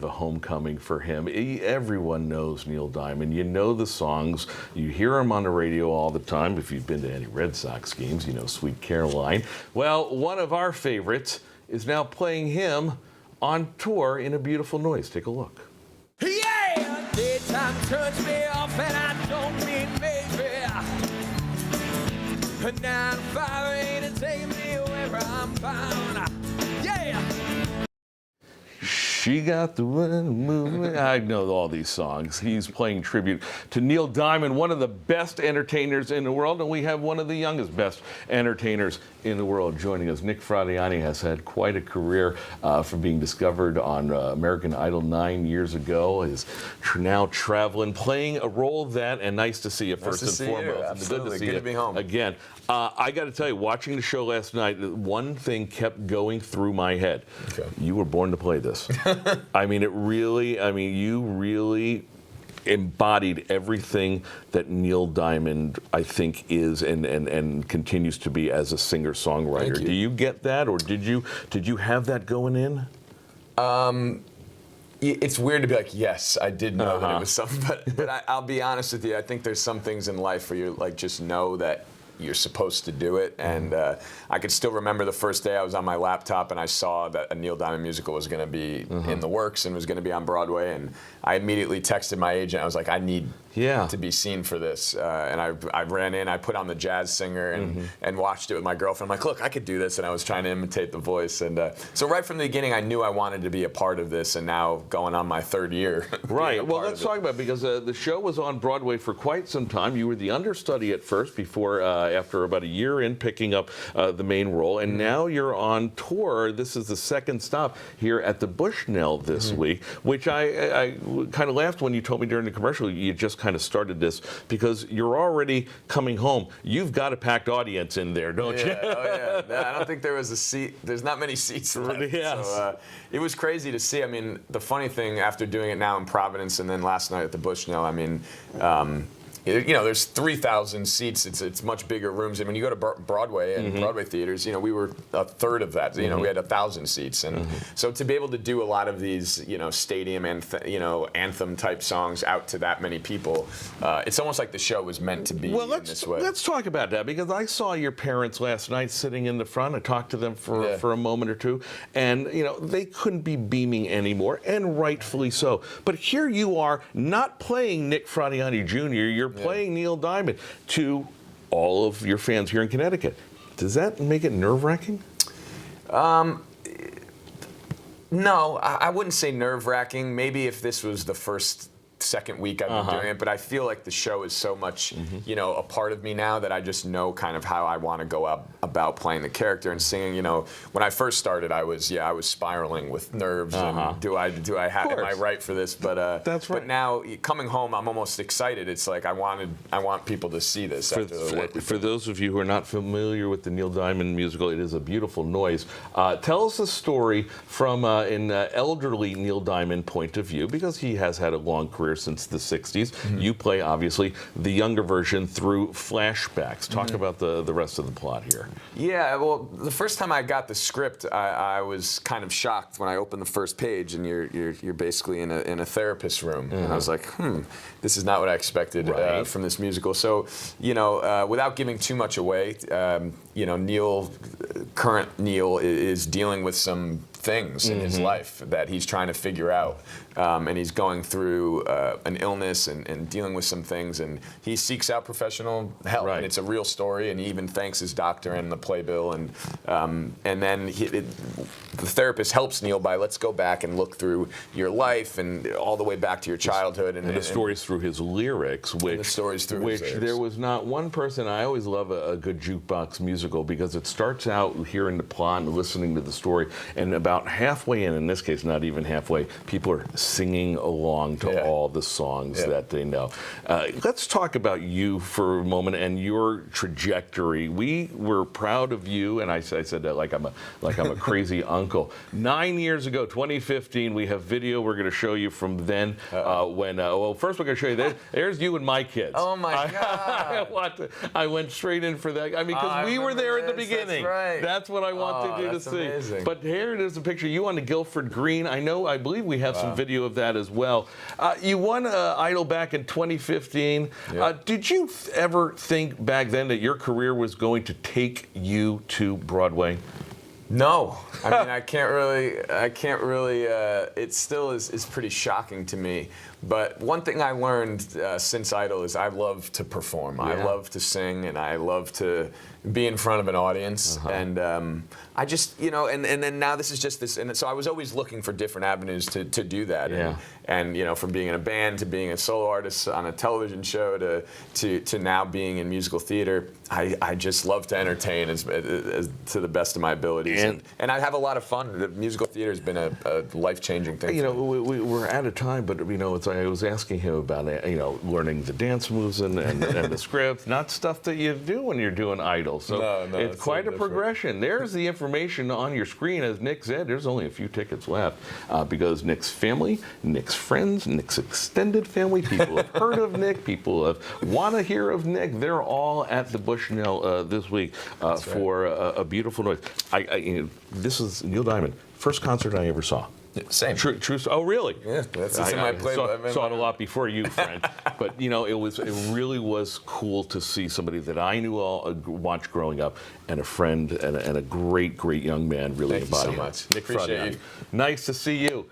The homecoming for him. Everyone knows Neil Diamond. You know the songs. You hear him on the radio all the time. If you've been to any Red Sox games, you know Sweet Caroline. Well, one of our favorites is now playing him on tour in A Beautiful Noise. Take a look. Yeah, daytime turns me off and I don't mean maybe. 9 to 5 ain't taking me where I'm bound. Yeah. She got the wind moving. I know all these songs. He's playing tribute to Neil Diamond, one of the best entertainers in the world, and we have one of the youngest best entertainers in the world joining us. Nick Fradiani has had quite a career from being discovered on American Idol 9 years ago. Is now traveling, playing a role that, and nice to see you first and foremost. Absolutely. Good to be home. Again. I got to tell you, watching the show last night, one thing kept going through my head. Okay. You were born to play this. I mean, you really embodied everything that Neil Diamond, I think, is and continues to be as a singer-songwriter. Do you get that, or did you have that going in? It's weird to be like, yes, I did know that it was something, but I'll be honest with you. I think there's some things in life where you like just know that you're supposed to do it, and I could still remember the first day I was on my laptop and I saw that a Neil Diamond musical was going to be in the works and was going to be on Broadway, and I immediately texted my agent. I was like, I need to be seen for this, and I ran in, I put on the jazz singer and watched it with my girlfriend. I'm like, look, I could do this, and I was trying to imitate the voice, and so right from the beginning I knew I wanted to be a part of this, and now going on my 3rd year. Right, well, let's talk about it, because the show was on Broadway for quite some time. You were the understudy at first before after about a year in picking up the main role, and now you're on tour. This is the 2nd stop here at the Bushnell this week, which I kind of laughed when you told me during the commercial you just kind of started this, because you're already coming home. You've got a packed audience in there, don't you? Oh, yeah. I don't think there was a seat. There's not many seats left. Yes. So, it was crazy to see. I mean, the funny thing, after doing it now in Providence and then last night at the Bushnell, I mean, you know, there's 3,000 seats. It's much bigger rooms. And when you go to Broadway and Broadway theaters, you know, we were a third of that. You know, we had 1,000 seats, and so to be able to do a lot of these, you know, stadium and anthem type songs out to that many people, it's almost like the show was meant to be in this way. Let's talk about that, because I saw your parents last night sitting in the front. I talked to them for a moment or two, and you know, they couldn't be beaming anymore, and rightfully so. But here you are, not playing Nick Fradiani Jr. You're playing Neil Diamond to all of your fans here in Connecticut. Does that make it nerve-wracking? No, I wouldn't say nerve-wracking. Maybe if this was the second week I've been doing it, but I feel like the show is so much, you know, a part of me now that I just know kind of how I want to go about playing the character and singing. You know, when I first started, I was spiraling with nerves and am I right for this? But that's right. But now coming home, I'm almost excited. It's like I want people to see this. For those of you who are not familiar with the Neil Diamond musical, it is A Beautiful Noise. Tell us a story from an elderly Neil Diamond point of view, because he has had a long career since the 60s. You play, obviously, the younger version through flashbacks. Talk about the rest of the plot here. Yeah, well, the first time I got the script, I was kind of shocked when I opened the first page, and you're basically in a therapist room, and I was like, this is not what I expected from this musical. So, you know, without giving too much away, you know, current Neil is dealing with some things in his life that he's trying to figure out, and he's going through an illness and dealing with some things, and he seeks out professional help, and it's a real story, and he even thanks his doctor and the playbill, and then the therapist helps Neil by, let's go back and look through your life and all the way back to your childhood, and the stories through his lyrics, which there was not one person. I always love a good jukebox musical, because it starts out hearing the plot and listening to the story, and about halfway in this case, not even halfway, people are singing along to all the songs that they know. Let's talk about you for a moment and your trajectory. We were proud of you, and I said that like I'm a crazy uncle. 9 years ago, 2015, we have video we're going to show you from then. Well, first we're going to show you this. There's you and my kids. Oh my God! I went straight in for that. I mean, because we were there at the beginning. That's right. That's what I wanted you to see. Amazing. But here it is a picture of you on the Guilford Green. I believe we have some video of that as well. You won Idol back in 2015. Yeah. Did you ever think back then that your career was going to take you to Broadway? No, I mean I can't really. It still is pretty shocking to me. But one thing I learned since Idol is I love to perform. Yeah. I love to sing, and I love to be in front of an audience. And I just, and then now this is just this. And so I was always looking for different avenues to do that. Yeah. And from being in a band to being a solo artist on a television show to now being in musical theater, I just love to entertain as to the best of my abilities. And I have a lot of fun. The musical theater has been a life-changing thing. We're out of time, but I was asking him about learning the dance moves and the script, not stuff that you do when you're doing Idol. So no, it's quite a progression. There's the information on your screen, as Nick said. There's only a few tickets left because Nick's family, Nick's friends, Nick's extended family, people have heard of Nick, people have want to hear of Nick. They're all at the Bushnell this week for a beautiful noise. This is Neil Diamond, first concert I ever saw. Same. True. Oh, really? Yeah, that's in my playbook. Saw it a lot before you, friend. But it really was cool to see somebody that I knew watched growing up, and a friend and a great young man really Thank you so embodied. much. Nick Appreciate Fradiani. you. Nice to see you.